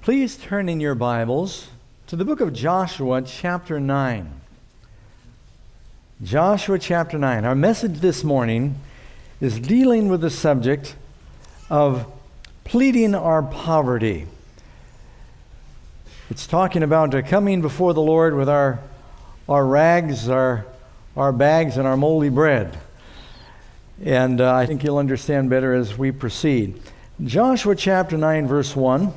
Please turn in your Bibles to the book of Joshua, chapter 9. Joshua, chapter 9. Our message this morning is dealing with the subject of pleading our poverty. It's talking about coming before the Lord with our rags, our bags, and our moldy bread. And I think you'll understand better as we proceed. Joshua, chapter 9, verse 1.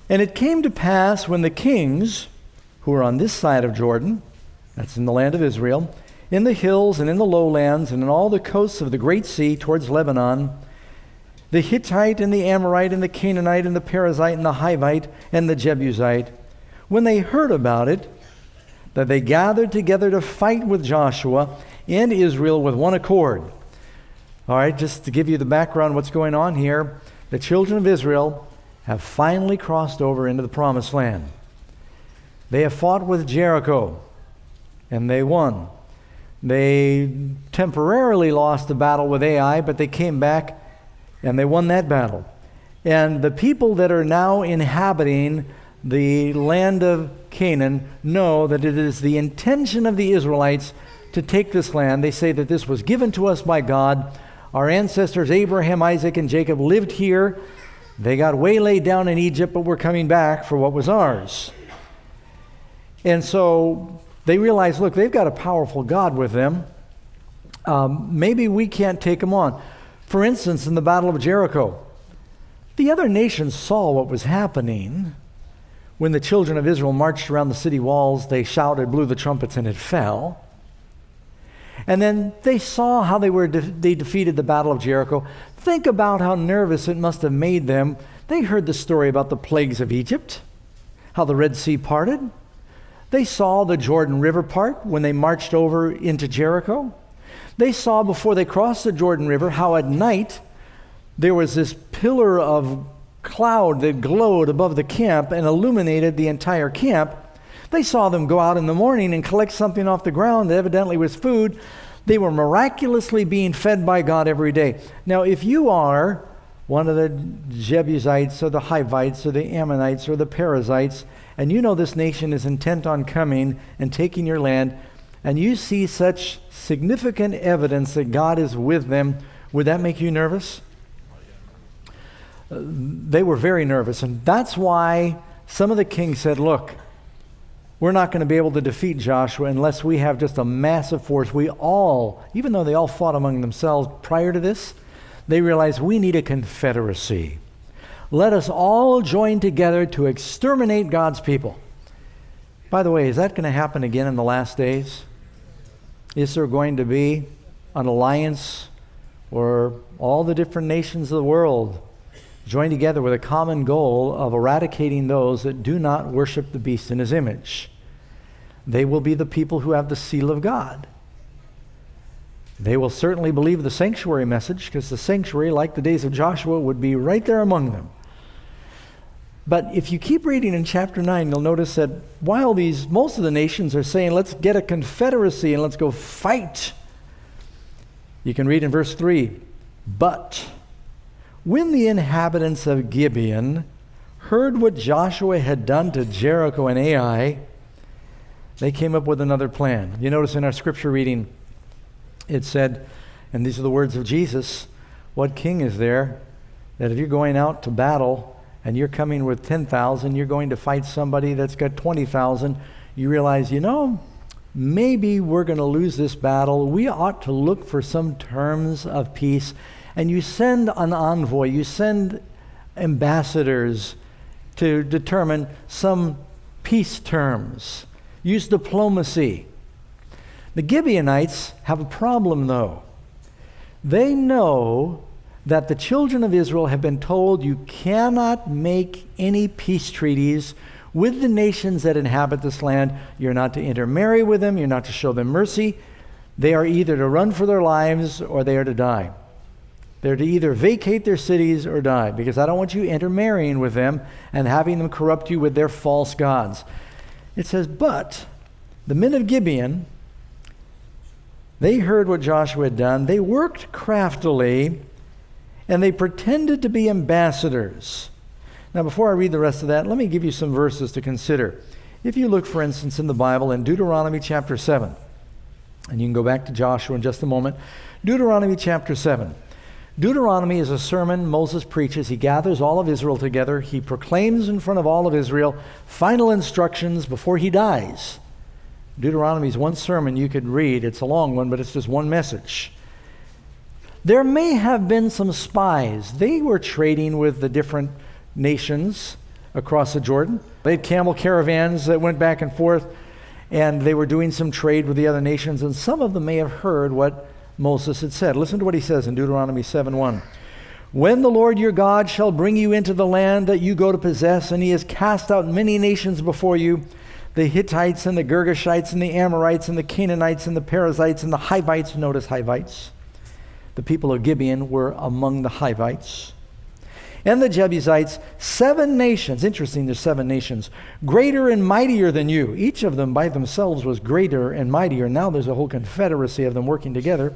And it came to pass when the kings who were on this side of Jordan, that's in the land of Israel, in the hills and in the lowlands and in all the coasts of the great sea towards Lebanon, the Hittite and the Amorite and the Canaanite and the Perizzite and the Hivite and the Jebusite, when they heard about it, that they gathered together to fight with Joshua and Israel with one accord. All right, just to give you the background, what's going on here, the children of Israel have finally crossed over into the promised land. They have fought with Jericho, and they won. They temporarily lost the battle with Ai, but they came back and they won that battle. And the people that are now inhabiting the land of Canaan know that it is the intention of the Israelites to take this land. They say that this was given to us by God. Our ancestors Abraham, Isaac, and Jacob lived here. They got waylaid down in Egypt, but we're coming back for what was ours. And so they realize, look, they've got a powerful God with them. Maybe we can't take them on. For instance, in the Battle of Jericho, the other nations saw what was happening. When the children of Israel marched around the city walls, they shouted, blew the trumpets, and it fell. And then they saw how they defeated the Battle of Jericho. Think about how nervous it must have made them. They heard the story about the plagues of Egypt, how the Red Sea parted. They saw the Jordan River part when they marched over into Jericho. They saw before they crossed the Jordan River how at night there was this pillar of cloud that glowed above the camp and illuminated the entire camp. They saw them go out in the morning and collect something off the ground that evidently was food. They were miraculously being fed by God every day. Now, if you are one of the Jebusites or the Hivites or the Ammonites or the Perizzites, and you know this nation is intent on coming and taking your land, and you see such significant evidence that God is with them, would that make you nervous? They were very nervous, and that's why some of the kings said, look, we're not going to be able to defeat Joshua unless we have just a massive force. We all, even though they all fought among themselves prior to this, they realized we need a confederacy. Let us all join together to exterminate God's people. By the way, is that going to happen again in the last days? Is there going to be an alliance where all the different nations of the world join together with a common goal of eradicating those that do not worship the beast in his image? They will be the people who have the seal of God. They will certainly believe the sanctuary message, because the sanctuary, like the days of Joshua, would be right there among them. But if you keep reading in chapter 9, you'll notice that while most of the nations are saying, let's get a confederacy and let's go fight, you can read in verse 3, but when the inhabitants of Gibeon heard what Joshua had done to Jericho and Ai, they came up with another plan. You notice in our scripture reading, it said, and these are the words of Jesus, what king is there that if you're going out to battle and you're coming with 10,000, you're going to fight somebody that's got 20,000, you realize, maybe we're going to lose this battle. We ought to look for some terms of peace. And you send an envoy, you send ambassadors to determine some peace terms. Use diplomacy. The Gibeonites have a problem, though. They know that the children of Israel have been told you cannot make any peace treaties with the nations that inhabit this land. You're not to intermarry with them. You're not to show them mercy. They are either to run for their lives or they are to die. They're to either vacate their cities or die, because I don't want you intermarrying with them and having them corrupt you with their false gods. It says, but the men of Gibeon, they heard what Joshua had done. They worked craftily, and they pretended to be ambassadors. Now, before I read the rest of that, let me give you some verses to consider. If you look, for instance, in the Bible in Deuteronomy chapter 7, and you can go back to Joshua in just a moment. Deuteronomy chapter 7. Deuteronomy is a sermon Moses preaches. He gathers all of Israel together. He proclaims in front of all of Israel final instructions before he dies. Deuteronomy is one sermon you could read. It's a long one, but it's just one message. There may have been some spies. They were trading with the different nations across the Jordan. They had camel caravans that went back and forth, and they were doing some trade with the other nations, and some of them may have heard what Moses had said. Listen to what he says in Deuteronomy 7:1. When the Lord your God shall bring you into the land that you go to possess, and he has cast out many nations before you, the Hittites and the Girgashites and the Amorites and the Canaanites and the Perizzites and the Hivites. Notice Hivites. The people of Gibeon were among the Hivites. And the Jebusites, 7 nations. Interesting, there's 7 nations. Greater and mightier than you. Each of them by themselves was greater and mightier. Now there's a whole confederacy of them working together.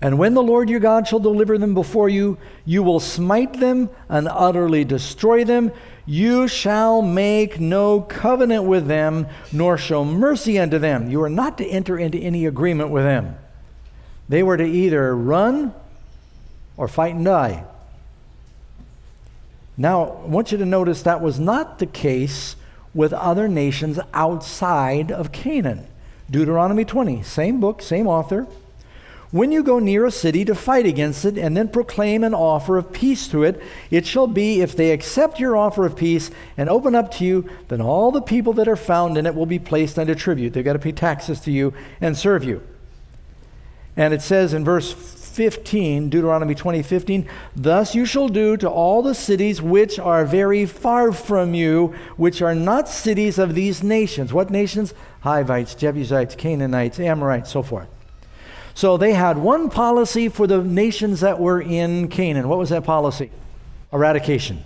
And when the Lord your God shall deliver them before you, you will smite them and utterly destroy them. You shall make no covenant with them, nor show mercy unto them. You are not to enter into any agreement with them. They were to either run or fight and die. Now, I want you to notice that was not the case with other nations outside of Canaan. Deuteronomy 20, same book, same author. When you go near a city to fight against it and then proclaim an offer of peace to it, it shall be if they accept your offer of peace and open up to you, then all the people that are found in it will be placed under tribute. They've got to pay taxes to you and serve you. And it says in verse 15, Deuteronomy 20:15, thus you shall do to all the cities which are very far from you, which are not cities of these nations. What nations? Hivites, Jebusites, Canaanites, Amorites, so forth. So they had one policy for the nations that were in Canaan. What was that policy? Eradication.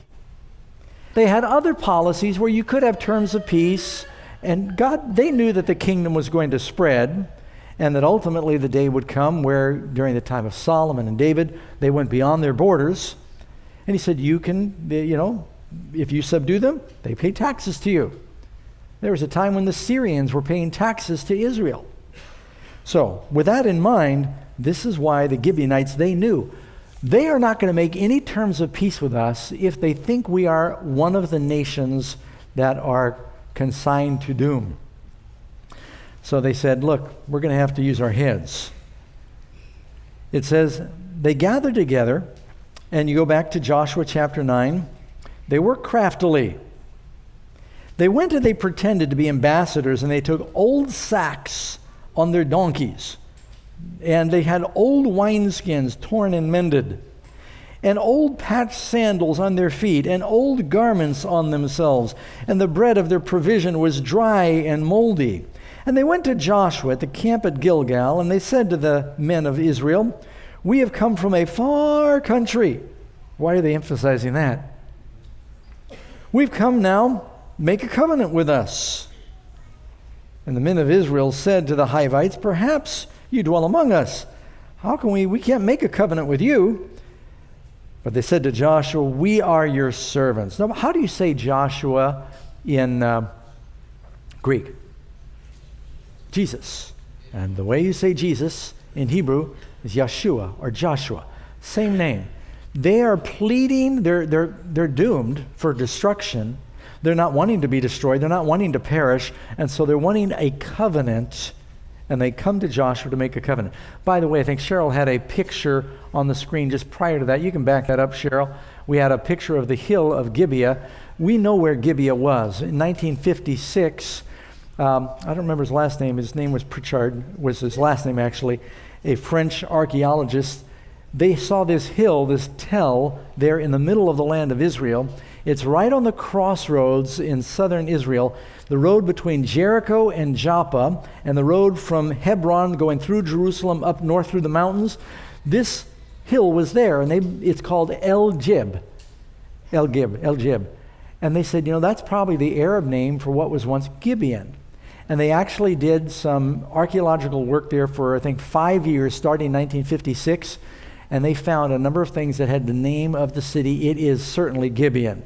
They had other policies where you could have terms of peace, and they knew that the kingdom was going to spread, and that ultimately the day would come where during the time of Solomon and David, they went beyond their borders. And he said, you can, if you subdue them, they pay taxes to you. There was a time when the Syrians were paying taxes to Israel. So with that in mind, this is why the Gibeonites, they knew they are not going to make any terms of peace with us if they think we are one of the nations that are consigned to doom. So they said, look, we're going to have to use our heads. It says, they gathered together, and you go back to Joshua chapter 9, they worked craftily. They went and they pretended to be ambassadors, and they took old sacks on their donkeys, and they had old wineskins torn and mended, and old patched sandals on their feet, and old garments on themselves, and the bread of their provision was dry and moldy. And they went to Joshua at the camp at Gilgal, and they said to the men of Israel, we have come from a far country. Why are they emphasizing that? We've come now, make a covenant with us. And the men of Israel said to the Hivites, perhaps you dwell among us. How can we can't make a covenant with you. But they said to Joshua, we are your servants. Now, how do you say Joshua in Greek? Jesus. And the way you say Jesus in Hebrew is Yeshua or Joshua. Same name. They are pleading, they're doomed for destruction. They're not wanting to be destroyed. They're not wanting to perish. And so they're wanting a covenant. And they come to Joshua to make a covenant. By the way, I think Cheryl had a picture on the screen just prior to that. You can back that up, Cheryl. We had a picture of the hill of Gibeah. We know where Gibeah was. In 1956, I don't remember his last name. His name was Pritchard, was his last name actually, a French archaeologist. They saw this hill, this tell, there in the middle of the land of Israel. It's right on the crossroads in southern Israel, the road between Jericho and Joppa, and the road from Hebron going through Jerusalem up north through the mountains. This hill was there, and it's called El Gib. And they said, that's probably the Arab name for what was once Gibeon. And they actually did some archaeological work there for, I think, 5 years, starting in 1956. and they found a number of things that had the name of the city. It is certainly Gibeon.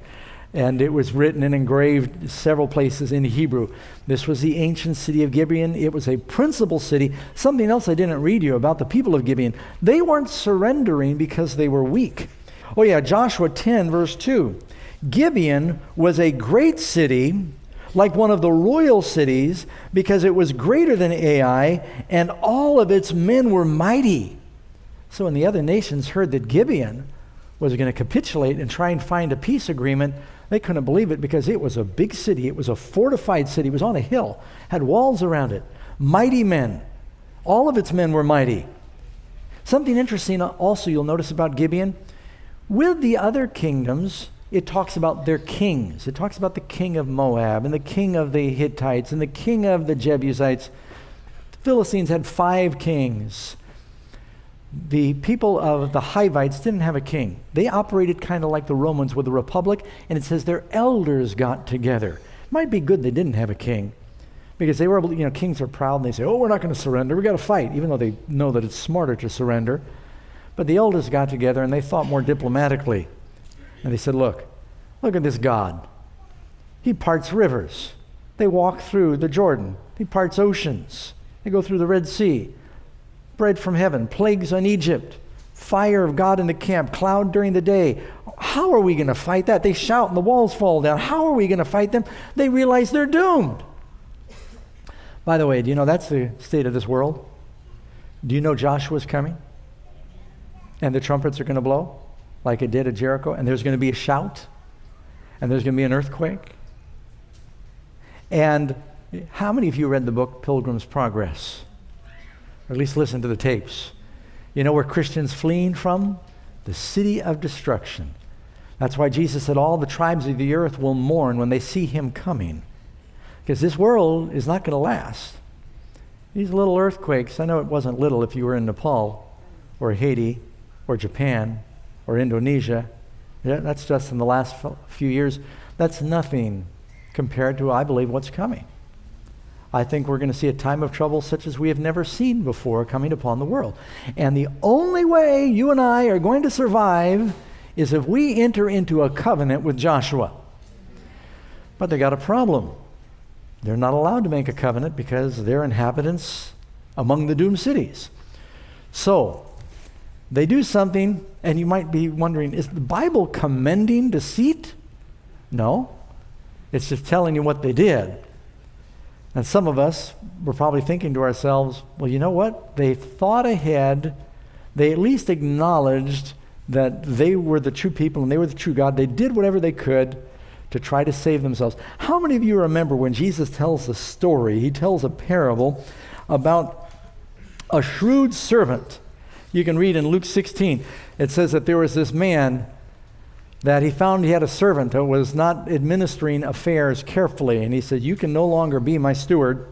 And it was written and engraved several places in Hebrew. This was the ancient city of Gibeon. It was a principal city. Something else I didn't read you about the people of Gibeon. They weren't surrendering because they were weak. Oh yeah, Joshua 10 verse 2. Gibeon was a great city, like one of the royal cities, because it was greater than Ai, and all of its men were mighty. So when the other nations heard that Gibeon was going to capitulate and try and find a peace agreement, they couldn't believe it, because it was a big city. It was a fortified city. It was on a hill, had walls around it. Mighty men. All of its men were mighty. Something interesting also you'll notice about Gibeon, with the other kingdoms, it talks about their kings. It talks about the king of Moab and the king of the Hittites and the king of the Jebusites. The Philistines had 5 kings. The people of the Hivites didn't have a king. They operated kind of like the Romans with a republic, and it says their elders got together. It might be good they didn't have a king, because they were, kings are proud and they say, oh, we're not going to surrender. We got to fight, even though they know that it's smarter to surrender. But the elders got together and they thought more diplomatically. And they said, look at this God. He parts rivers. They walk through the Jordan. He parts oceans. They go through the Red Sea. Bread from heaven, plagues on Egypt, fire of God in the camp, cloud during the day. How are we going to fight that? They shout and the walls fall down. How are we going to fight them? They realize they're doomed. By the way, do you know that's the state of this world? Do you know Joshua's coming? And the trumpets are going to blow like it did at Jericho, and there's going to be a shout, and there's going to be an earthquake. And how many of you read the book Pilgrim's Progress? Or at least listen to the tapes. You know where Christians fleeing from? The city of destruction. That's why Jesus said all the tribes of the earth will mourn when they see him coming. Because this world is not going to last. These little earthquakes, I know it wasn't little if you were in Nepal or Haiti or Japan or Indonesia. That's just in the last few years. That's nothing compared to, I believe, what's coming. I think we're going to see a time of trouble such as we have never seen before coming upon the world. And the only way you and I are going to survive is if we enter into a covenant with Joshua. But they got a problem. They're not allowed to make a covenant because they're inhabitants among the doomed cities. So they do something, and you might be wondering, is the Bible commending deceit? No. It's just telling you what they did. And some of us were probably thinking to ourselves, well, you know what? They thought ahead. They at least acknowledged that they were the true people and they were the true God. They did whatever they could to try to save themselves. How many of you remember when Jesus tells a story, he tells a parable about a shrewd servant? You can read in Luke 16. It says that there was this man that he found he had a servant that was not administering affairs carefully. And he said, you can no longer be my steward.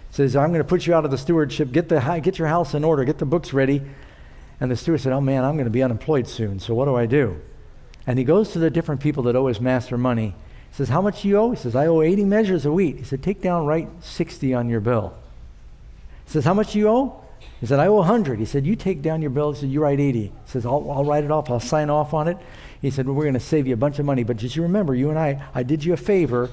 He says, I'm going to put you out of the stewardship. Get your house in order. Get the books ready. And the steward said, oh man, I'm going to be unemployed soon. So what do I do? And he goes to the different people that owe his master money. He says, how much do you owe? He says, I owe 80 measures of wheat. He said, take down, write 60 on your bill. He says, how much do you owe? He said, I owe 100. He said, you take down your bill. He said, you write 80. He says, I'll write it off. I'll sign off on it. He said, well, we're going to save you a bunch of money. But just you remember, you and I did you a favor.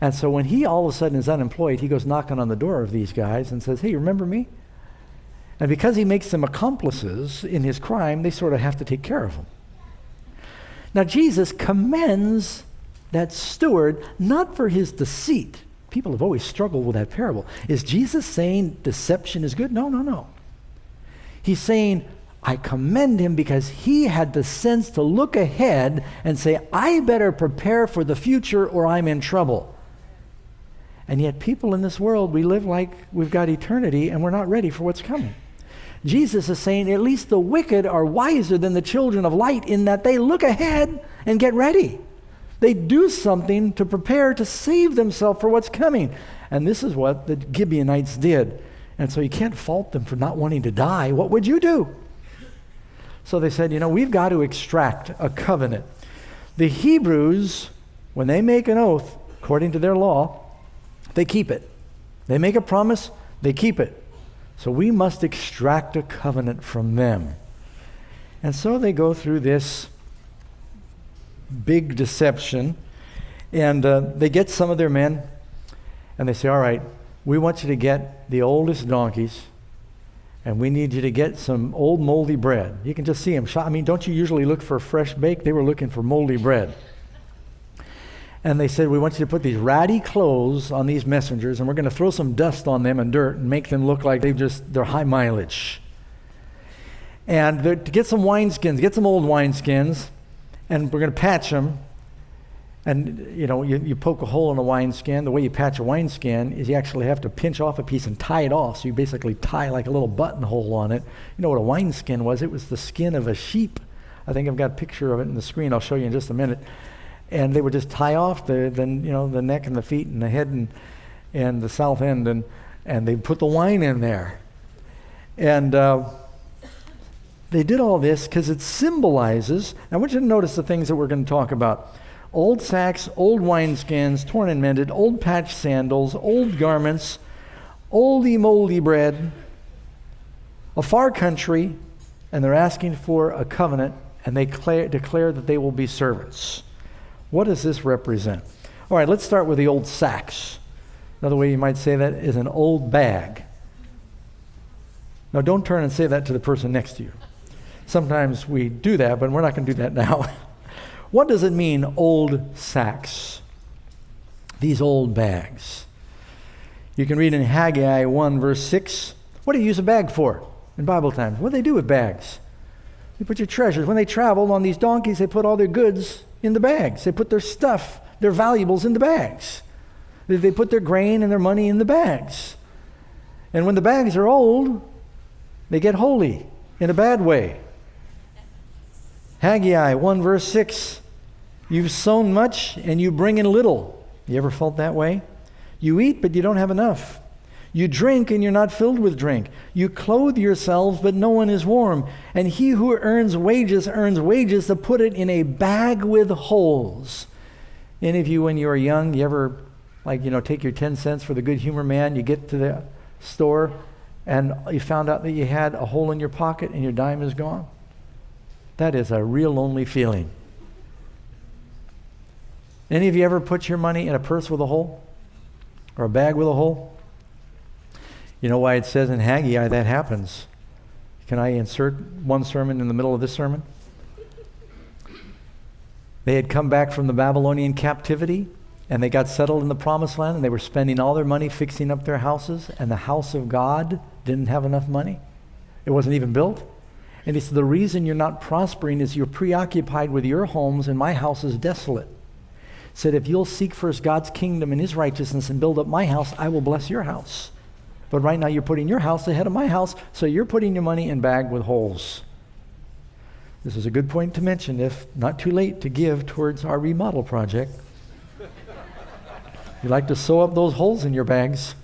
And so when he all of a sudden is unemployed, he goes knocking on the door of these guys and says, hey, you remember me? And because he makes them accomplices in his crime, they sort of have to take care of him. Now, Jesus commends that steward not for his deceit. People have always struggled with that parable. Is Jesus saying deception is good? No. He's saying, I commend him because he had the sense to look ahead and say, I better prepare for the future or I'm in trouble. And yet people in this world, we live like we've got eternity and we're not ready for what's coming. Jesus is saying at least the wicked are wiser than the children of light in that they look ahead and get ready. They do something to prepare to save themselves for what's coming. And this is what the Gibeonites did. And so you can't fault them for not wanting to die. What would you do? So they said, we've got to extract a covenant. The Hebrews, when they make an oath, according to their law, they keep it. They make a promise, they keep it. So we must extract a covenant from them. And so they go through this big deception, and they get some of their men, and they say, all right, we want you to get the oldest donkeys, and we need you to get some old moldy bread. You can just see them. I mean, don't you usually look for fresh bake? They were looking for moldy bread. And they said, we want you to put these ratty clothes on these messengers, and we're going to throw some dust on them and dirt and make them look like they're high mileage. And to get some wineskins, get some old wineskins, and we're going to patch them. And, you poke a hole in a wineskin. The way you patch a wineskin is you actually have to pinch off a piece and tie it off. So you basically tie like a little buttonhole on it. You know what a wineskin was? It was the skin of a sheep. I think I've got a picture of it in the screen. I'll show you in just a minute. And they would just tie off the neck and the feet and the head and the south end, and they put the wine in there. And they did all this because it symbolizes. I want you to notice the things that we're going to talk about. Old sacks, old wineskins, torn and mended, old patched sandals, old garments, oldie moldy bread, a far country, and they're asking for a covenant, and they declare that they will be servants. What does this represent? All right, let's start with the old sacks. Another way you might say that is an old bag. Now, don't turn and say that to the person next to you. Sometimes we do that, but we're not going to do that now. What does it mean, old sacks? These old bags. You can read in Haggai 1, verse 6. What do you use a bag for in Bible times? What do they do with bags? They put your treasures. When they traveled on these donkeys, they put all their goods in the bags. They put their stuff, their valuables in the bags. They put their grain and their money in the bags. And when the bags are old, they get holy in a bad way. Haggai 1 verse 6, you've sown much and you bring in little. You ever felt that way? You eat, but you don't have enough. You drink and you're not filled with drink. You clothe yourselves, but no one is warm. And he who earns wages to put it in a bag with holes. Any of you, when you were young, you ever, take your 10 cents for the good humor man, you get to the store and you found out that you had a hole in your pocket and your dime is gone? That is a real lonely feeling. Any of you ever put your money in a purse with a hole? Or a bag with a hole? You know why it says in Haggai that happens? Can I insert one sermon in the middle of this sermon? They had come back from the Babylonian captivity, and they got settled in the Promised Land, and they were spending all their money fixing up their houses, and the house of God didn't have enough money. It wasn't even built. And he said, the reason you're not prospering is you're preoccupied with your homes, and my house is desolate. He said, if you'll seek first God's kingdom and his righteousness and build up my house, I will bless your house. But right now you're putting your house ahead of my house, so you're putting your money in a bag with holes. This is a good point to mention, if not too late, to give towards our remodel project. You like to sew up those holes in your bags.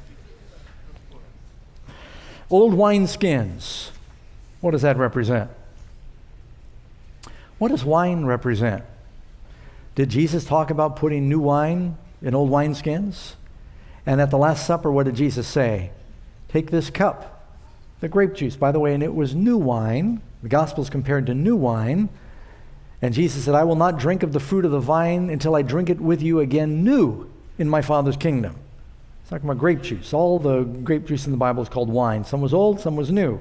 Old wineskins. What does that represent? What does wine represent? Did Jesus talk about putting new wine in old wineskins? And at the Last Supper, what did Jesus say? Take this cup, the grape juice, by the way, and it was new wine. The Gospel's compared to new wine. And Jesus said, I will not drink of the fruit of the vine until I drink it with you again new in my Father's kingdom. It's talking about grape juice. All the grape juice in the Bible is called wine. Some was old, some was new.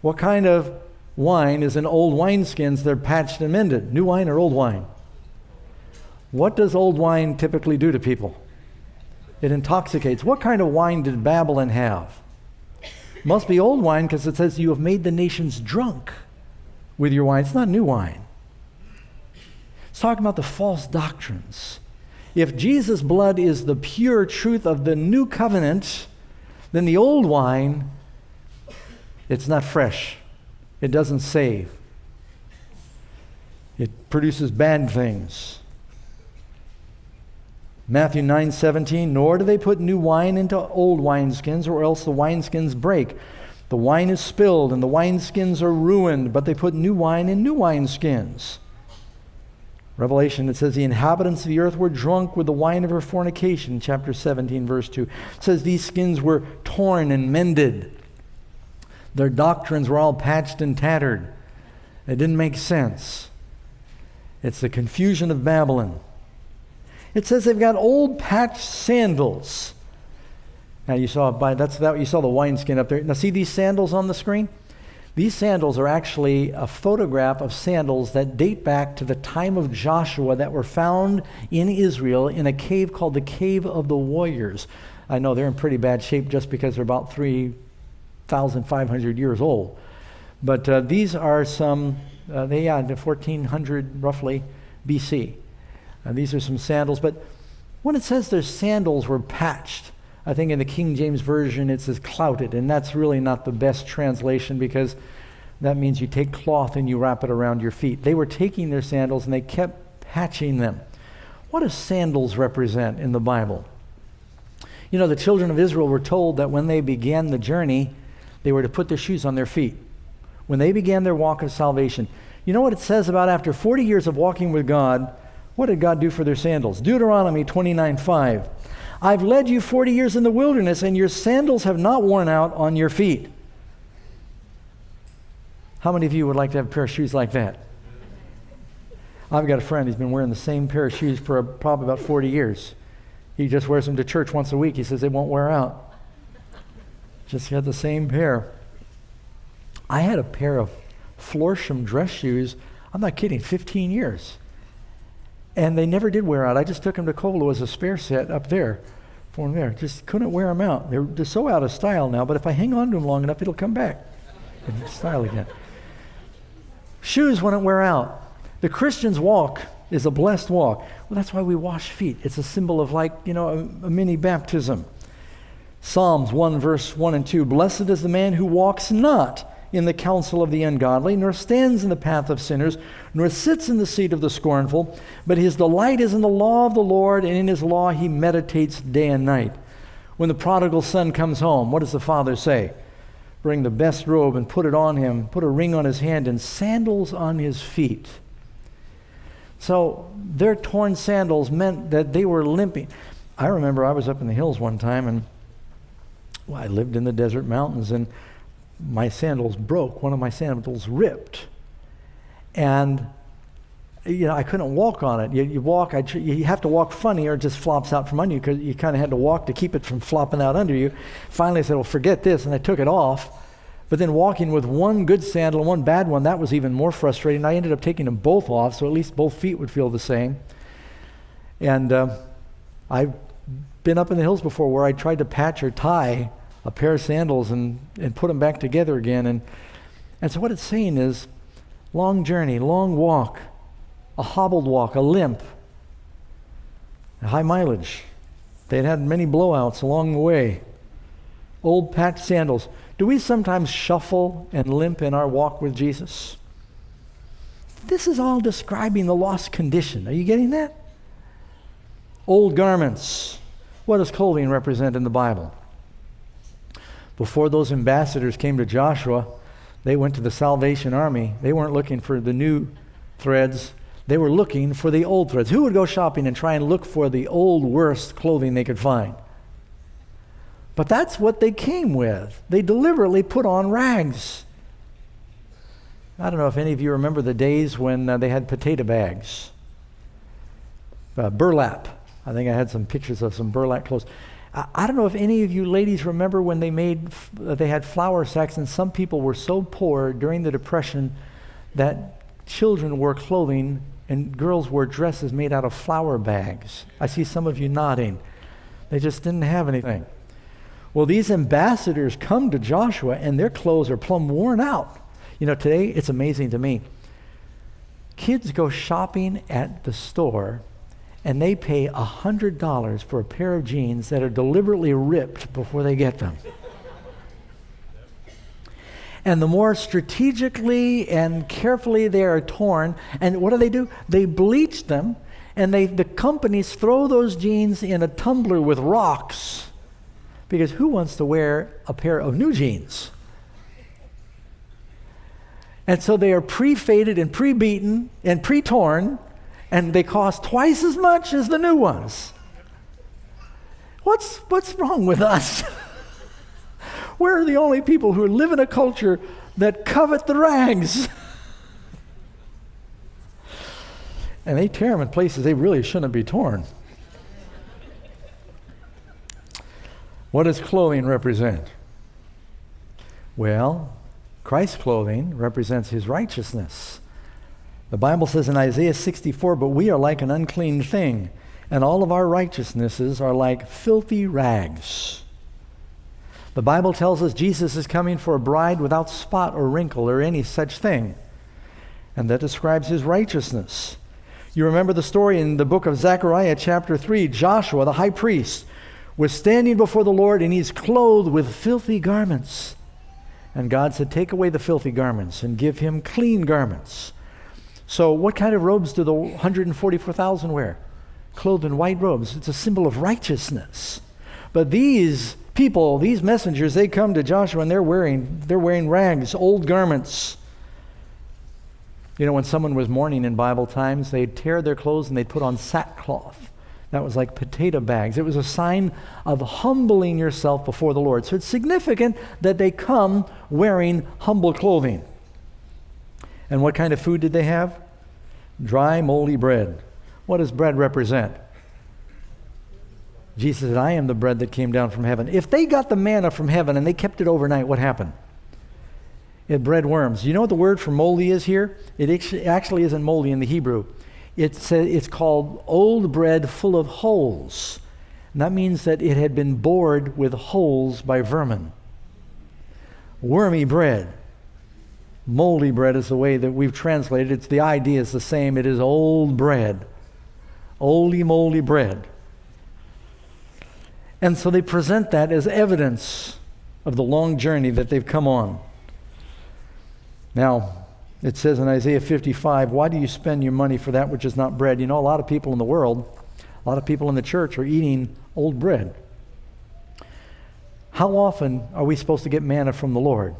What kind of wine is in old wineskins that are patched and mended? New wine or old wine? What does old wine typically do to people? It intoxicates. What kind of wine did Babylon have? Must be old wine, because it says you have made the nations drunk with your wine. It's not new wine. It's talking about the false doctrines. If Jesus' blood is the pure truth of the new covenant, then the old wine, it's not fresh. It doesn't save. It produces bad things. Matthew 9:17, nor do they put new wine into old wineskins, or else the wineskins break. The wine is spilled, and the wineskins are ruined, but they put new wine in new wineskins. Revelation, it says, the inhabitants of the earth were drunk with the wine of her fornication, chapter 17, verse 2. It says these skins were torn and mended. Their doctrines were all patched and tattered. It didn't make sense. It's the confusion of Babylon. It says they've got old patched sandals. Now you saw you saw the wineskin up there. Now see these sandals on the screen? These sandals are actually a photograph of sandals that date back to the time of Joshua that were found in Israel in a cave called the Cave of the Warriors. I know they're in pretty bad shape just because they're about 3,500 years old. But these are some, the 1400 roughly BC. These are some sandals. But when it says their sandals were patched, I think in the King James Version it says clouted, and that's really not the best translation because that means you take cloth and you wrap it around your feet. They were taking their sandals and they kept patching them. What do sandals represent in the Bible? You know, the children of Israel were told that when they began the journey, they were to put their shoes on their feet. When they began their walk of salvation, you know what it says about after 40 years of walking with God, what did God do for their sandals? Deuteronomy 29:5. I've led you 40 years in the wilderness, and your sandals have not worn out on your feet. How many of you would like to have a pair of shoes like that? I've got a friend, he's been wearing the same pair of shoes for probably about 40 years. He just wears them to church once a week. He says they won't wear out. Just got the same pair. I had a pair of Florsham dress shoes, I'm not kidding, 15 years. And they never did wear out. I just took them to Colo as a spare set up there, for them there. Just couldn't wear them out. They're so out of style now, but if I hang on to them long enough, it'll come back in style again. Shoes wouldn't wear out. The Christian's walk is a blessed walk. Well, that's why we wash feet. It's a symbol of a mini baptism. Psalms 1 verse 1 and 2. Blessed is the man who walks not in the counsel of the ungodly, nor stands in the path of sinners, nor sits in the seat of the scornful, but his delight is in the law of the Lord, and in his law he meditates day and night. When the prodigal son comes home, what does the father say? Bring the best robe and put it on him, put a ring on his hand and sandals on his feet. So their torn sandals meant that they were limping. I remember I was up in the hills one time, and I lived in the desert mountains, and my sandals broke. One of my sandals ripped. And, I couldn't walk on it. You have to walk funny or it just flops out from under you because you kind of had to walk to keep it from flopping out under you. Finally I said, well, forget this, and I took it off. But then walking with one good sandal and one bad one, that was even more frustrating. I ended up taking them both off so at least both feet would feel the same. And I've been up in the hills before where I tried to patch or tie a pair of sandals and put them back together again. And so what it's saying is long journey, long walk, a hobbled walk, a limp, a high mileage. They'd had many blowouts along the way. Old patched sandals. Do we sometimes shuffle and limp in our walk with Jesus? This is all describing the lost condition. Are you getting that? Old garments. What does clothing represent in the Bible? Before those ambassadors came to Joshua, they went to the Salvation Army. They weren't looking for the new threads. They were looking for the old threads. Who would go shopping and try and look for the old, worst clothing they could find? But that's what they came with. They deliberately put on rags. I don't know if any of you remember the days when they had potato bags. Burlap. I think I had some pictures of some burlap clothes. I don't know if any of you ladies remember when they had flour sacks, and some people were so poor during the Depression that children wore clothing and girls wore dresses made out of flour bags. I see some of you nodding. They just didn't have anything. Well, these ambassadors come to Joshua and their clothes are plumb worn out. Today it's amazing to me. Kids go shopping at the store and they pay $100 for a pair of jeans that are deliberately ripped before they get them. And the more strategically and carefully they are torn, and what do? They bleach them, and the companies throw those jeans in a tumbler with rocks, because who wants to wear a pair of new jeans? And so they are pre-faded and pre-beaten and pre-torn, and they cost twice as much as the new ones. What's wrong with us? We're the only people who live in a culture that covet the rags. And they tear them in places they really shouldn't be torn. What does clothing represent? Well, Christ's clothing represents his righteousness. The Bible says in Isaiah 64, but we are like an unclean thing, and all of our righteousnesses are like filthy rags. The Bible tells us Jesus is coming for a bride without spot or wrinkle or any such thing. And that describes his righteousness. You remember the story in the book of Zechariah chapter 3. Joshua, the high priest, was standing before the Lord, and he's clothed with filthy garments. And God said, take away the filthy garments and give him clean garments. So what kind of robes do the 144,000 wear? Clothed in white robes. It's a symbol of righteousness. But these people, these messengers, they come to Joshua and they're wearing rags, old garments. You know, when someone was mourning in Bible times, they'd tear their clothes and they'd put on sackcloth. That was like potato bags. It was a sign of humbling yourself before the Lord. So it's significant that they come wearing humble clothing. And what kind of food did they have? Dry, moldy bread. What does bread represent? Jesus said, I am the bread that came down from heaven. If they got the manna from heaven and they kept it overnight, what happened? It bred worms. You know what the word for moldy is here? It actually isn't moldy in the Hebrew. It's called old bread full of holes. And that means that it had been bored with holes by vermin. Wormy bread. Moldy bread is the way that we've translated it. The idea is the same. It is old bread. Oldie, moldy bread. And so they present that as evidence of the long journey that they've come on. Now, it says in Isaiah 55, why do you spend your money for that which is not bread? You know, a lot of people in the world, a lot of people in the church are eating old bread. How often are we supposed to get manna from the Lord?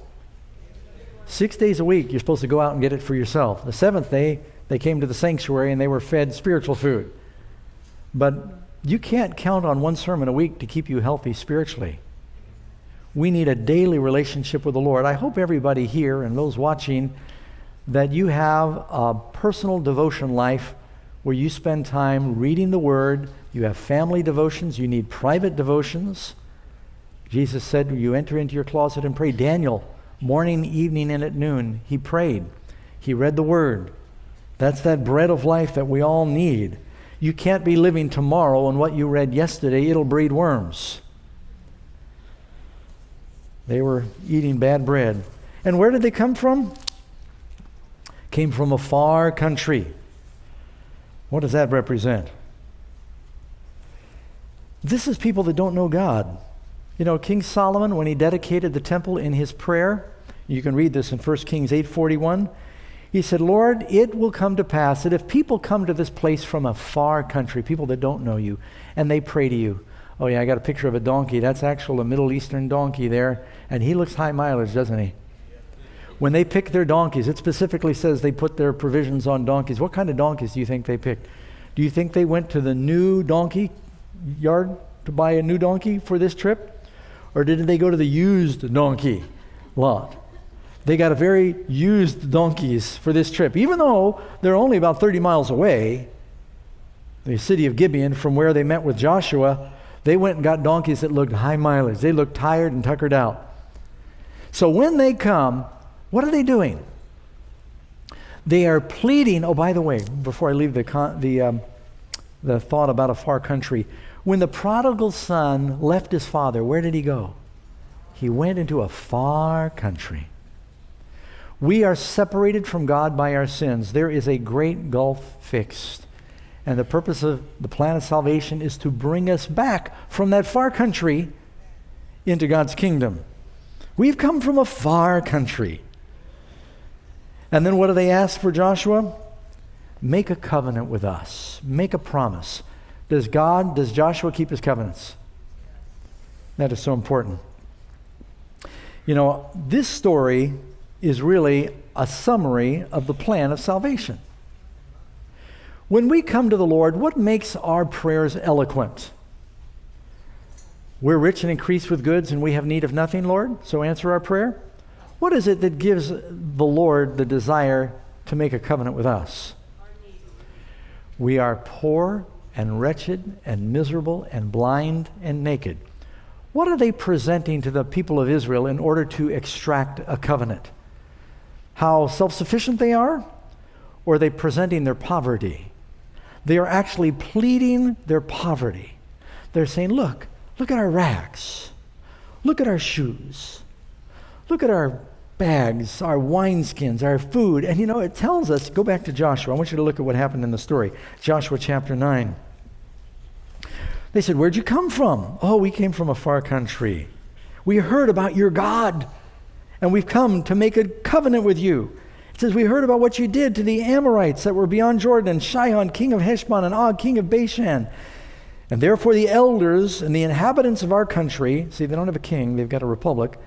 6 days a week, you're supposed to go out and get it for yourself. The seventh day, they came to the sanctuary and they were fed spiritual food. But you can't count on one sermon a week to keep you healthy spiritually. We need a daily relationship with the Lord. I hope everybody here and those watching that you have a personal devotion life where you spend time reading the Word. You have family devotions. You need private devotions. Jesus said, you enter into your closet and pray. Daniel, morning, evening, and at noon, he prayed. He read the Word. That's that bread of life that we all need. You can't be living tomorrow on what you read yesterday. It'll breed worms. They were eating bad bread. And where did they come from? Came from a far country. What does that represent? This is people that don't know God. You know, King Solomon, when he dedicated the temple in his prayer, you can read this in 1 Kings 8:41, he said, Lord, it will come to pass that if people come to this place from a far country, people that don't know you, and they pray to you. Oh yeah, I got a picture of a donkey. That's actually a Middle Eastern donkey there, and he looks high mileage, doesn't he? When they pick their donkeys, it specifically says they put their provisions on donkeys. What kind of donkeys do you think they picked? Do you think they went to the new donkey yard to buy a new donkey for this trip? Or did they go to the used donkey lot? They got a very used donkeys for this trip. Even though they're only about 30 miles away, the city of Gibeon, from where they met with Joshua, they went and got donkeys that looked high mileage. They looked tired and tuckered out. So when they come, what are they doing? They are pleading. Oh, by the way, before I leave the thought about a far country, when the prodigal son left his father, where did he go? He went into a far country. We are separated from God by our sins. There is a great gulf fixed. And the purpose of the plan of salvation is to bring us back from that far country into God's kingdom. We've come from a far country. And then what do they ask for Joshua? Make a covenant with us. Make a promise. Does Joshua keep his covenants? That is so important. You know, this story is really a summary of the plan of salvation. When we come to the Lord, what makes our prayers eloquent? We're rich and increased with goods and we have need of nothing, Lord, so answer our prayer. What is it that gives the Lord the desire to make a covenant with us? We are poor and wretched and miserable and blind and naked. What are they presenting to the people of Israel in order to extract a covenant? How self-sufficient they are? Or are they presenting their poverty? They are actually pleading their poverty. They're saying, look at our rags. Look at our shoes. Look at our bags, our wineskins, our food. And it tells us, go back to Joshua. I want you to look at what happened in the story. Joshua chapter 9. They said, where'd you come from? Oh, we came from a far country. We heard about your God, and we've come to make a covenant with you. It says, we heard about what you did to the Amorites that were beyond Jordan, and Sihon, king of Heshbon, and Og, king of Bashan. And therefore the elders and the inhabitants of our country, see, they don't have a king, they've got a republic,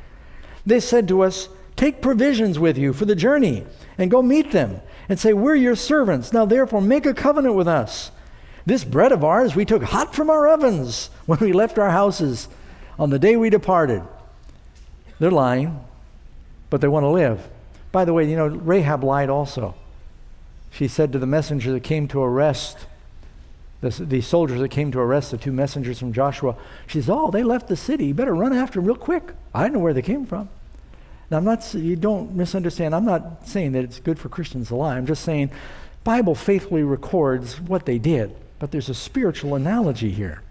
they said to us, take provisions with you for the journey, and go meet them, and say, we're your servants. Now therefore make a covenant with us. This bread of ours we took hot from our ovens when we left our houses on the day we departed. They're lying, but they want to live. By the way, Rahab lied also. She said to the messenger that came to arrest, the soldiers that came to arrest the two messengers from Joshua, she says, oh, they left the city. You better run after them real quick. I don't know where they came from. Now, you don't misunderstand. I'm not saying that it's good for Christians to lie. I'm just saying Bible faithfully records what they did. But there's a spiritual analogy here.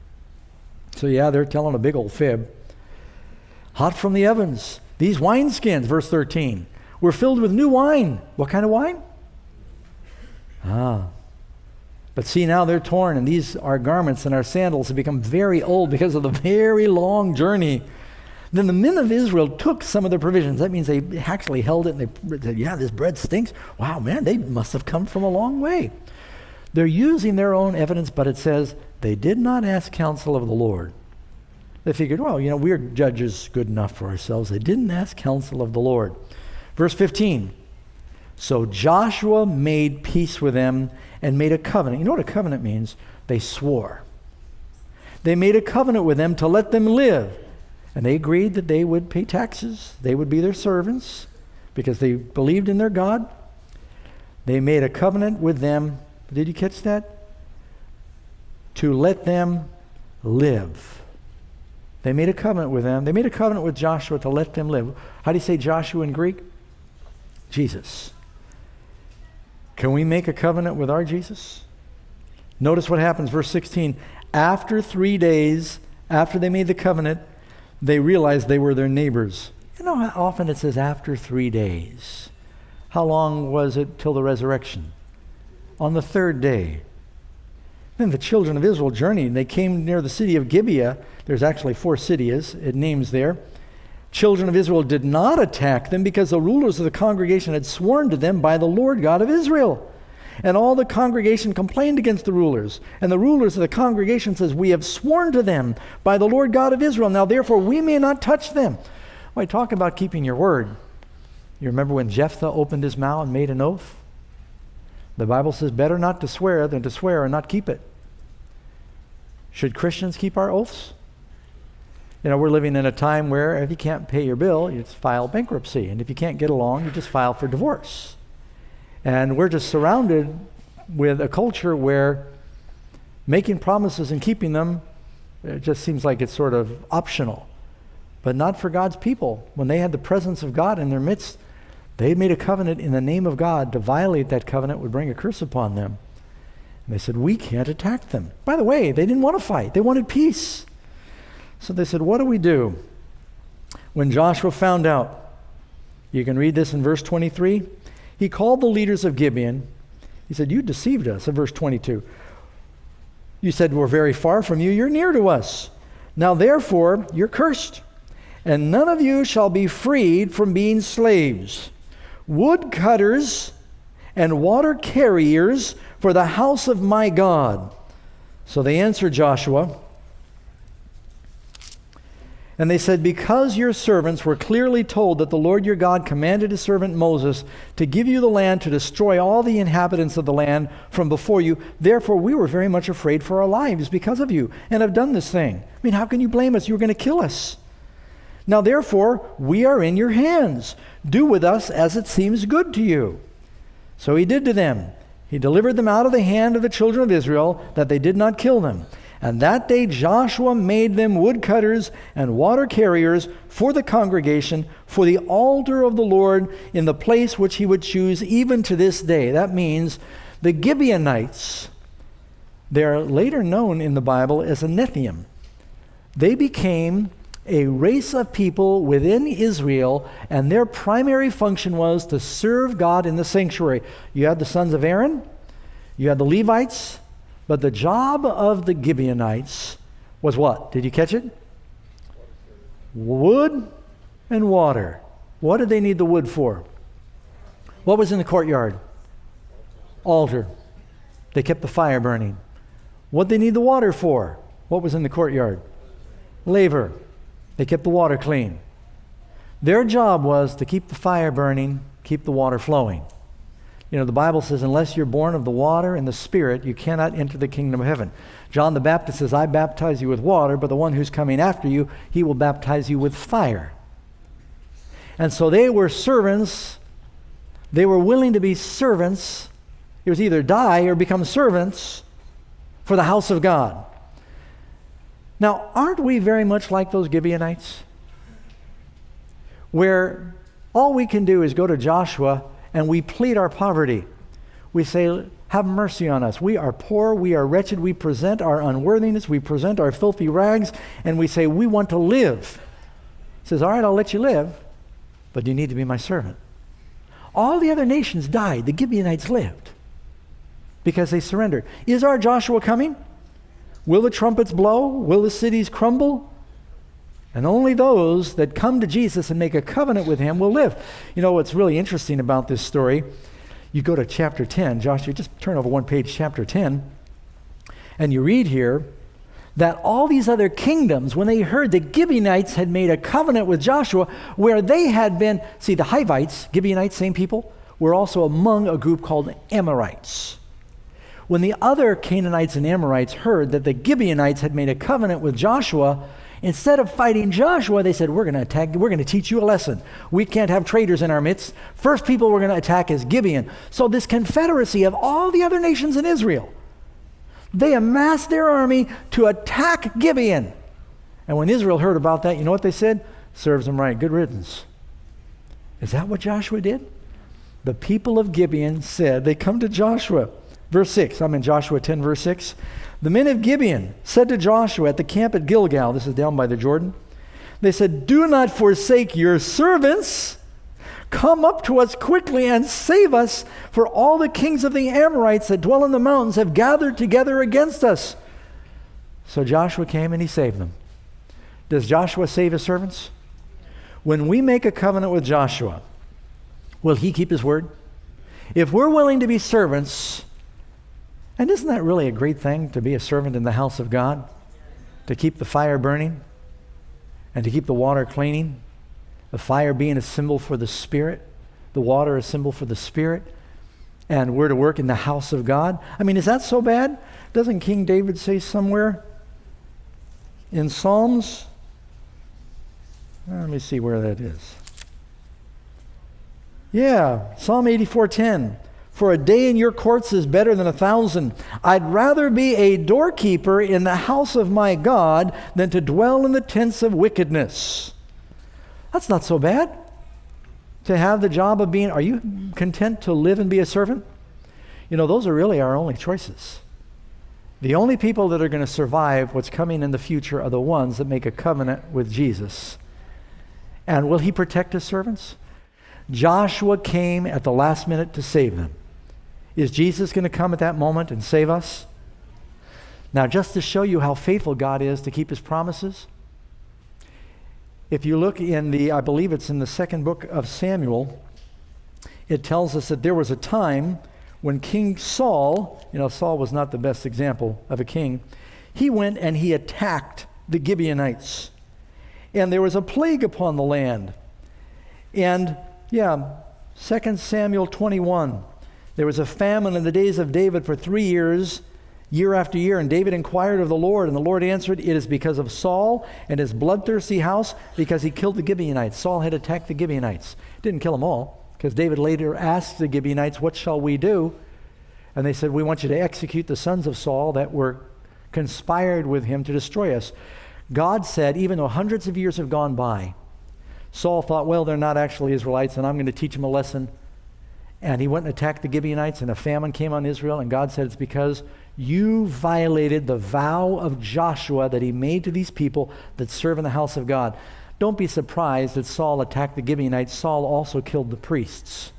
So yeah, they're telling a big old fib. Hot from the ovens. These wineskins, verse 13, were filled with new wine. What kind of wine? But see, now they're torn, and these our garments and our sandals have become very old because of the very long journey. Then the men of Israel took some of their provisions. That means they actually held it, and they said, yeah, this bread stinks. Wow, man, they must have come from a long way. They're using their own evidence, but it says they did not ask counsel of the Lord. They figured, well, we're judges good enough for ourselves. They didn't ask counsel of the Lord. Verse 15, so Joshua made peace with them and made a covenant. You know what a covenant means? They swore. They made a covenant with them to let them live. And they agreed that they would pay taxes. They would be their servants because they believed in their God. They made a covenant with them. Did you catch that? To let them live. They made a covenant with them. They made a covenant with Joshua to let them live. How do you say Joshua in Greek? Jesus. Can we make a covenant with our Jesus? Notice what happens, verse 16. After 3 days, after they made the covenant, they realized they were their neighbors. You know how often it says after 3 days? How long was it till the resurrection? On the third day. Then the children of Israel journeyed, and they came near the city of Gibeah. There's actually 4 cities, it names there. Children of Israel did not attack them because the rulers of the congregation had sworn to them by the Lord God of Israel. And all the congregation complained against the rulers. And the rulers of the congregation says, we have sworn to them by the Lord God of Israel. Now therefore we may not touch them. Well, I talk about keeping your word. You remember when Jephthah opened his mouth and made an oath? The Bible says better not to swear than to swear and not keep it. Should Christians keep our oaths? We're living in a time where if you can't pay your bill, you just file bankruptcy. And if you can't get along, you just file for divorce. And we're just surrounded with a culture where making promises and keeping them, it just seems like it's sort of optional. But not for God's people. When they had the presence of God in their midst, they made a covenant in the name of God. To violate that covenant would bring a curse upon them. And they said, we can't attack them. By the way, they didn't want to fight. They wanted peace. So they said, what do we do? When Joshua found out, you can read this in verse 23, he called the leaders of Gibeon. He said, you deceived us, in verse 22. You said, we're very far from you. You're near to us. Now therefore, you're cursed. And none of you shall be freed from being slaves, woodcutters and water carriers for the house of my God. So they answered Joshua, and they said, because your servants were clearly told that the Lord your God commanded his servant Moses to give you the land, to destroy all the inhabitants of the land from before you, therefore we were very much afraid for our lives because of you, and have done this thing. I mean, how can you blame us? You were going to kill us. Now therefore, we are in your hands. Do with us as it seems good to you. So he did to them. He delivered them out of the hand of the children of Israel, that they did not kill them. And that day Joshua made them woodcutters and water carriers for the congregation, for the altar of the Lord, in the place which he would choose, even to this day. That means the Gibeonites, they are later known in the Bible as a Nethium. They became a race of people within Israel, and their primary function was to serve God in the sanctuary. You had the sons of Aaron, you had the Levites, but the job of the Gibeonites was what? Did you catch it? Wood and water. What did they need the wood for? What was in the courtyard? Altar. They kept the fire burning. What did they need the water for? What was in the courtyard? Laver. They kept the water clean. Their job was to keep the fire burning, keep the water flowing. You know, the Bible says, unless you're born of the water and the Spirit, you cannot enter the kingdom of heaven. John the Baptist says, I baptize you with water, but the one who's coming after you, he will baptize you with fire. And so they were servants. They were willing to be servants. It was either die or become servants for the house of God. Now, aren't we very much like those Gibeonites? Where all we can do is go to Joshua and we plead our poverty. We say, have mercy on us. We are poor, we are wretched, we present our unworthiness, we present our filthy rags, and we say, we want to live. He says, all right, I'll let you live, but you need to be my servant. All the other nations died. The Gibeonites lived because they surrendered. Is our Joshua coming? Will the trumpets blow? Will the cities crumble? And only those that come to Jesus and make a covenant with him will live. You know what's really interesting about this story? You go to chapter 10. Joshua, just turn over one page, chapter 10. And you read here that all these other kingdoms, when they heard the Gibeonites had made a covenant with Joshua, where they had been, see, the Hivites, Gibeonites, same people, were also among a group called Amorites. When the other Canaanites and Amorites heard that the Gibeonites had made a covenant with Joshua, instead of fighting Joshua, they said, we're going to teach you a lesson. We can't have traitors in our midst. First people we're going to attack is Gibeon. So this confederacy of all the other nations in Israel, they amassed their army to attack Gibeon. And when Israel heard about that, you know what they said? Serves them right. Good riddance. Is that what Joshua did? The people of Gibeon said, they come to Joshua. Verse 6, I'm in Joshua 10, verse 6. The men of Gibeon said to Joshua at the camp at Gilgal, this is down by the Jordan, they said, do not forsake your servants. Come up to us quickly and save us, for all the kings of the Amorites that dwell in the mountains have gathered together against us. So Joshua came and he saved them. Does Joshua save his servants? When we make a covenant with Joshua, will he keep his word? If we're willing to be servants, and isn't that really a great thing to be a servant in the house of God? To keep the fire burning and to keep the water cleaning. The fire being a symbol for the Spirit, the water a symbol for the Spirit, and we're to work in the house of God. I mean, is that so bad? Doesn't King David say somewhere in Psalms? Let me see where that is. Yeah, Psalm 84:10. For a day in your courts is better than 1,000. I'd rather be a doorkeeper in the house of my God than to dwell in the tents of wickedness. That's not so bad. To have the job of being, are you content to live and be a servant? You know, those are really our only choices. The only people that are going to survive what's coming in the future are the ones that make a covenant with Jesus. And will he protect his servants? Joshua came at the last minute to save them. Is Jesus going to come at that moment and save us? Now, just to show you how faithful God is to keep his promises, if you look in I believe it's in the second book of Samuel, it tells us that there was a time when King Saul, you know, Saul was not the best example of a king, he went and he attacked the Gibeonites. And there was a plague upon the land. And 2 Samuel 21, there was a famine in the days of David for 3 years, year after year, and David inquired of the Lord, and the Lord answered, it is because of Saul and his bloodthirsty house, because he killed the Gibeonites. Saul had attacked the Gibeonites. Didn't kill them all, because David later asked the Gibeonites, what shall we do? And they said, we want you to execute the sons of Saul that were conspired with him to destroy us. God said, even though hundreds of years have gone by, Saul thought, well, they're not actually Israelites, and I'm going to teach them a lesson. And he went and attacked the Gibeonites, and a famine came on Israel, and God said, it's because you violated the vow of Joshua that he made to these people that serve in the house of God. Don't be surprised that Saul attacked the Gibeonites. Saul also killed the priests.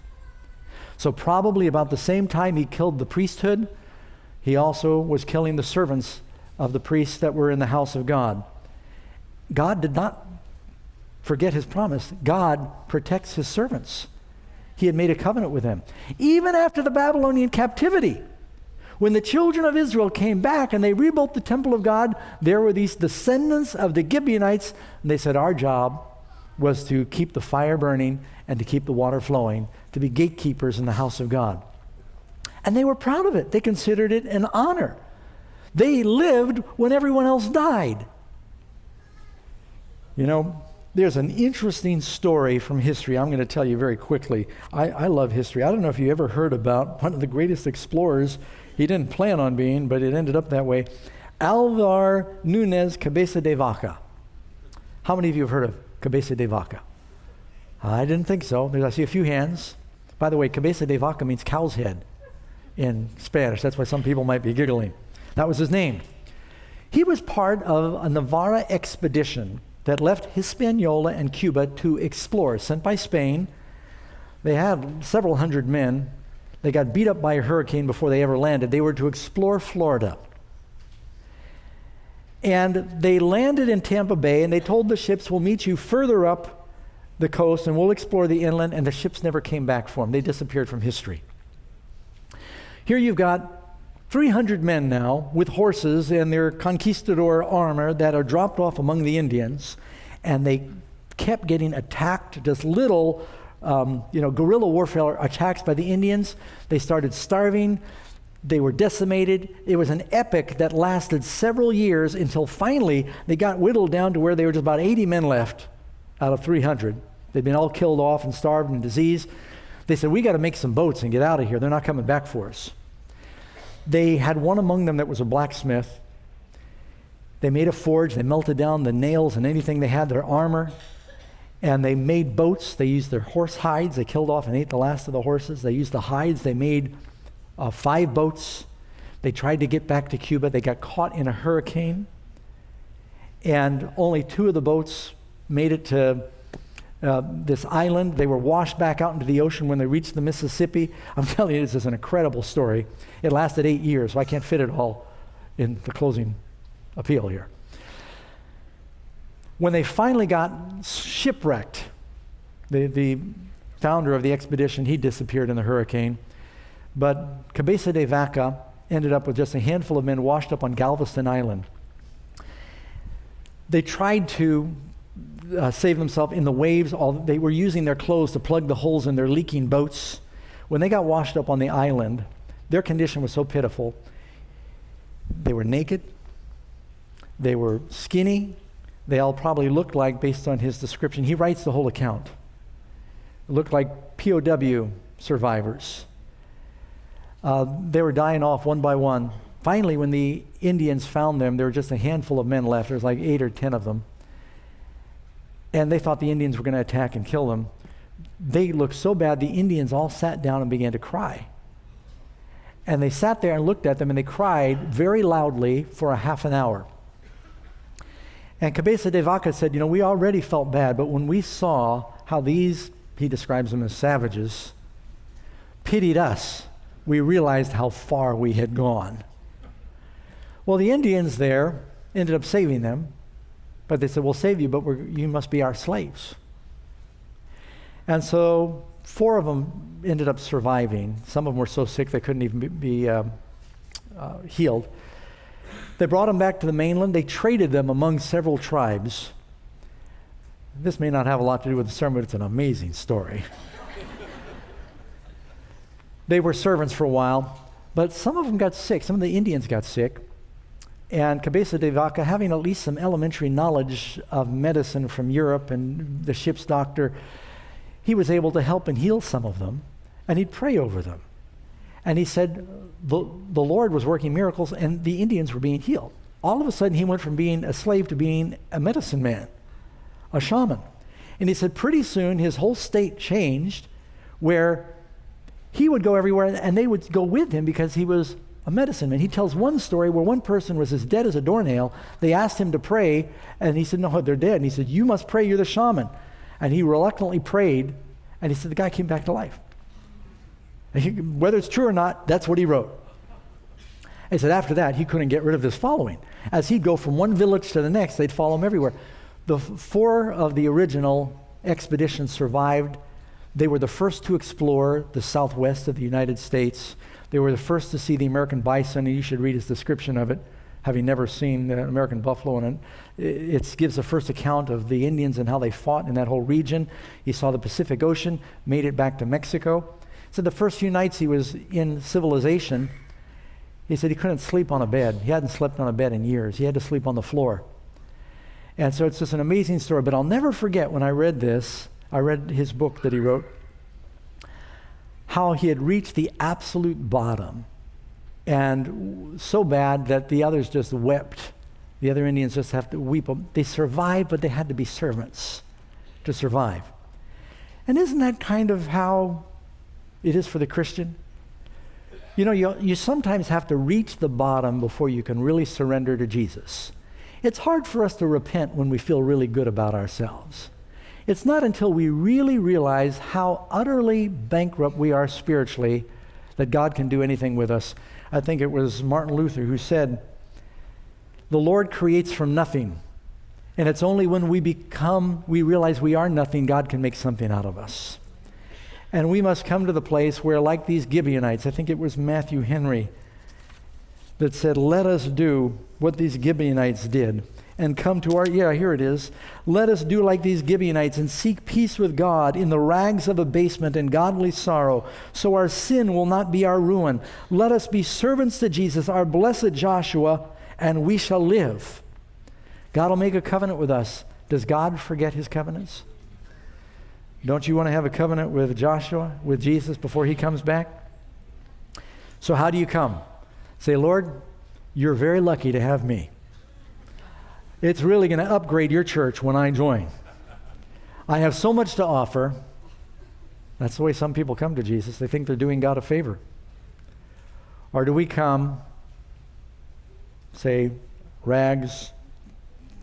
So probably about the same time he killed the priesthood, he also was killing the servants of the priests that were in the house of God. God did not forget his promise. God protects his servants. He had made a covenant with them. Even after the Babylonian captivity, when the children of Israel came back and they rebuilt the temple of God, there were these descendants of the Gibeonites, and they said, our job was to keep the fire burning and to keep the water flowing, to be gatekeepers in the house of God. And they were proud of it. They considered it an honor. They lived when everyone else died. You know, there's an interesting story from history I'm going to tell you very quickly. I love history. I don't know if you ever heard about one of the greatest explorers. He didn't plan on being, but it ended up that way. Alvar Nunes Cabeza de Vaca. How many of you have heard of Cabeza de Vaca? I didn't think so. I see a few hands. By the way, Cabeza de Vaca means cow's head in Spanish. That's why some people might be giggling. That was his name. He was part of a Navarra expedition that left Hispaniola and Cuba to explore, sent by Spain. They had several hundred men. They got beat up by a hurricane before they ever landed. They were to explore Florida. And they landed in Tampa Bay, and they told the ships, we'll meet you further up the coast, and we'll explore the inland, and the ships never came back for them. They disappeared from history. Here you've got 300 men now with horses and their conquistador armor that are dropped off among the Indians, and they kept getting attacked, just little guerrilla warfare attacks by the Indians. They started starving. They were decimated. It was an epic that lasted several years until finally they got whittled down to where there were just about 80 men left out of 300. They'd been all killed off and starved and diseased. They said, we got to make some boats and get out of here. They're not coming back for us. They had one among them that was a blacksmith. They made a forge. They melted down the nails and anything they had, their armor, and they made boats. They used their horse hides. They killed off and ate the last of the horses. They used the hides. They made 5 boats. They tried to get back to Cuba. They got caught in a hurricane, and only 2 of the boats made it to this island. They were washed back out into the ocean when they reached the Mississippi. I'm telling you, this is an incredible story. It lasted 8 years, so I can't fit it all in the closing appeal here. When they finally got shipwrecked, the founder of the expedition, he disappeared in the hurricane. But Cabeza de Vaca ended up with just a handful of men washed up on Galveston Island. They tried to save themselves in the waves. They were using their clothes to plug the holes in their leaking boats. When they got washed up on the island, their condition was so pitiful. They were naked. They were skinny. They all probably looked like, based on his description, he writes the whole account, looked like POW survivors. They were dying off one by one. Finally, when the Indians found them, there were just a handful of men left. There was like 8 or 10 of them. And they thought the Indians were going to attack and kill them. They looked so bad, the Indians all sat down and began to cry. And they sat there and looked at them, and they cried very loudly for a half an hour. And Cabeza de Vaca said, we already felt bad, but when we saw how these, he describes them as savages, pitied us, we realized how far we had gone. Well, the Indians there ended up saving them, but they said, we'll save you, but you must be our slaves. And so 4 of them ended up surviving. Some of them were so sick they couldn't even be healed. They brought them back to the mainland. They traded them among several tribes. This may not have a lot to do with the sermon, but it's an amazing story. They were servants for a while, but some of them got sick. Some of the Indians got sick. And Cabeza de Vaca, having at least some elementary knowledge of medicine from Europe and the ship's doctor, he was able to help and heal some of them, and he'd pray over them. And he said the Lord was working miracles and the Indians were being healed. All of a sudden, he went from being a slave to being a medicine man, a shaman. And he said pretty soon his whole state changed, where he would go everywhere and they would go with him because he was a medicine man. He tells one story where one person was as dead as a doornail. They asked him to pray, and he said, no, they're dead. And he said, you must pray, you're the shaman. And he reluctantly prayed, and he said the guy came back to life. And whether it's true or not, that's what he wrote. He said after that, he couldn't get rid of this following. As he'd go from one village to the next, they'd follow him everywhere. The 4 of the original expeditions survived. They were the first to explore the southwest of the United States. They were the first to see the American bison, and you should read his description of it, having never seen the American buffalo. And it gives the first account of the Indians and how they fought in that whole region. He saw the Pacific Ocean, made it back to Mexico. So the first few nights he was in civilization, he said he couldn't sleep on a bed. He hadn't slept on a bed in years. He had to sleep on the floor. And so it's just an amazing story. But I'll never forget when I read this, I read his book that he wrote, how he had reached the absolute bottom, and so bad that the others just wept. The other Indians just have to weep. They survived, but they had to be servants to survive. And isn't that kind of how it is for the Christian? You know, you sometimes have to reach the bottom before you can really surrender to Jesus. It's hard for us to repent when we feel really good about ourselves. It's not until we really realize how utterly bankrupt we are spiritually that God can do anything with us. I think it was Martin Luther who said, the Lord creates from nothing, and it's only when we realize we are nothing, God can make something out of us. And we must come to the place where, like these Gibeonites, I think it was Matthew Henry that said, let us do what these Gibeonites did and come to here it is. Let us do like these Gibeonites and seek peace with God in the rags of abasement and godly sorrow, so our sin will not be our ruin. Let us be servants to Jesus, our blessed Joshua, and we shall live. God will make a covenant with us. Does God forget his covenants? Don't you want to have a covenant with Joshua, with Jesus, before he comes back? So how do you come? Say, Lord, you're very lucky to have me. It's really going to upgrade your church when I join. I have so much to offer. That's the way some people come to Jesus. They think they're doing God a favor. Or do we come, say, rags,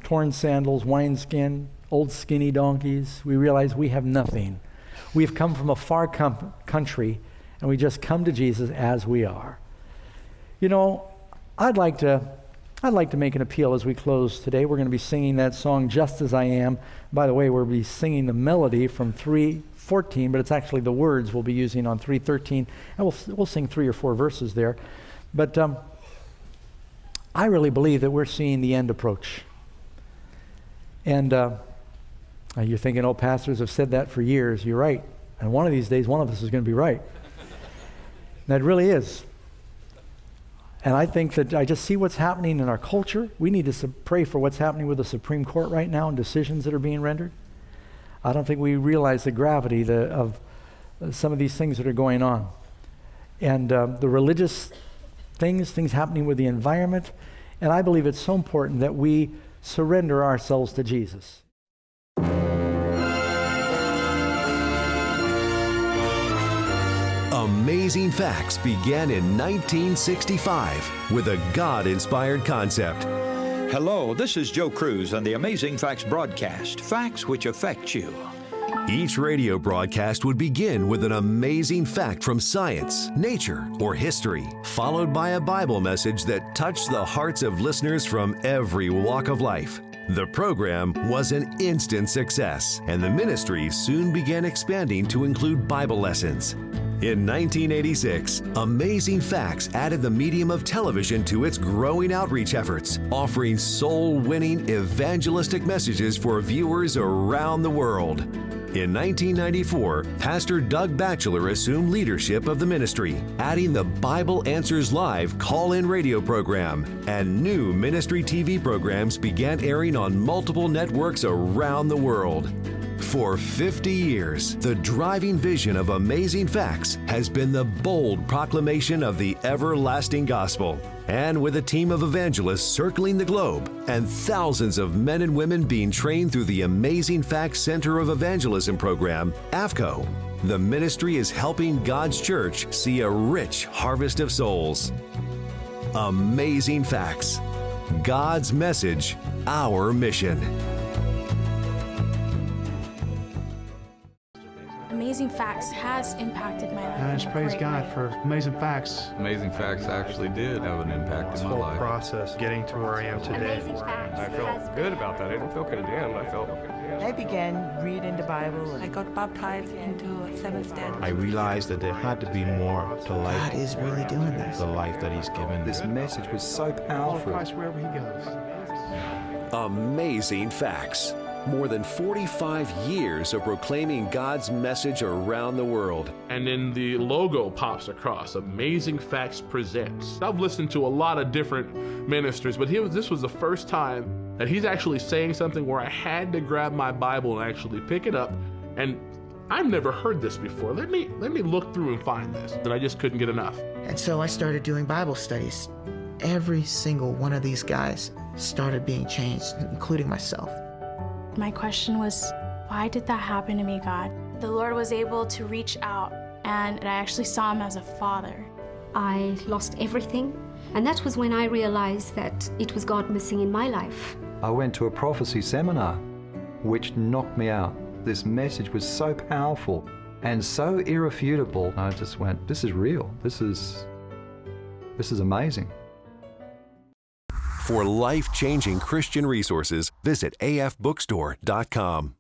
torn sandals, wineskin, old skinny donkeys? We realize we have nothing. We've come from a far country, and we just come to Jesus as we are. You know, I'd like to make an appeal as we close today. We're going to be singing that song, Just As I Am. By the way, we'll be singing the melody from 3:14, but it's actually the words we'll be using on 3:13, and we'll sing 3 or 4 verses there. But I really believe that we're seeing the end approach. And you're thinking, oh, pastors have said that for years. You're right. And one of these days, one of us is going to be right. That really is. And I think that I just see what's happening in our culture. We need to pray for what's happening with the Supreme Court right now and decisions that are being rendered. I don't think we realize the gravity of some of these things that are going on. And the religious things happening with the environment. And I believe it's so important that we surrender ourselves to Jesus. Amazing Facts began in 1965 with a God-inspired concept. Hello, this is Joe Cruz on the Amazing Facts broadcast, facts which affect you. Each radio broadcast would begin with an amazing fact from science, nature, or history, followed by a Bible message that touched the hearts of listeners from every walk of life. The program was an instant success, and the ministry soon began expanding to include Bible lessons. In 1986, Amazing Facts added the medium of television to its growing outreach efforts, offering soul-winning evangelistic messages for viewers around the world. In 1994, Pastor Doug Batchelor assumed leadership of the ministry, adding the Bible Answers Live call-in radio program, and new ministry TV programs began airing on multiple networks around the world. For 50 years, the driving vision of Amazing Facts has been the bold proclamation of the everlasting gospel. And with a team of evangelists circling the globe and thousands of men and women being trained through the Amazing Facts Center of Evangelism program, AFCO, the ministry is helping God's church see a rich harvest of souls. Amazing Facts. God's message, our mission. Amazing Facts has impacted my life. I just praise God for Amazing Facts. Amazing Facts actually did have an impact in my life. Process getting to where I am today. Amazing Facts. I felt good about that. I didn't feel condemned. I felt I began reading the Bible. I got baptized into Seventh-day. I realized that there had to be more to life. God is really doing this. The life that He's given. This message was so powerful. Christ wherever He goes. Amazing Facts. More than 45 years of proclaiming God's message around the world. And then the logo pops across, Amazing Facts Presents. I've listened to a lot of different ministers, but this was the first time that he's actually saying something where I had to grab my Bible and actually pick it up. And I've never heard this before. Let me look through and find this. And I just couldn't get enough. And so I started doing Bible studies. Every single one of these guys started being changed, including myself. My question was, why did that happen to me, God? The Lord was able to reach out, and I actually saw Him as a father. I lost everything, and that was when I realized that it was God missing in my life. I went to a prophecy seminar, which knocked me out. This message was so powerful and so irrefutable. I just went, this is real. This is amazing. For life-changing Christian resources, visit afbookstore.com.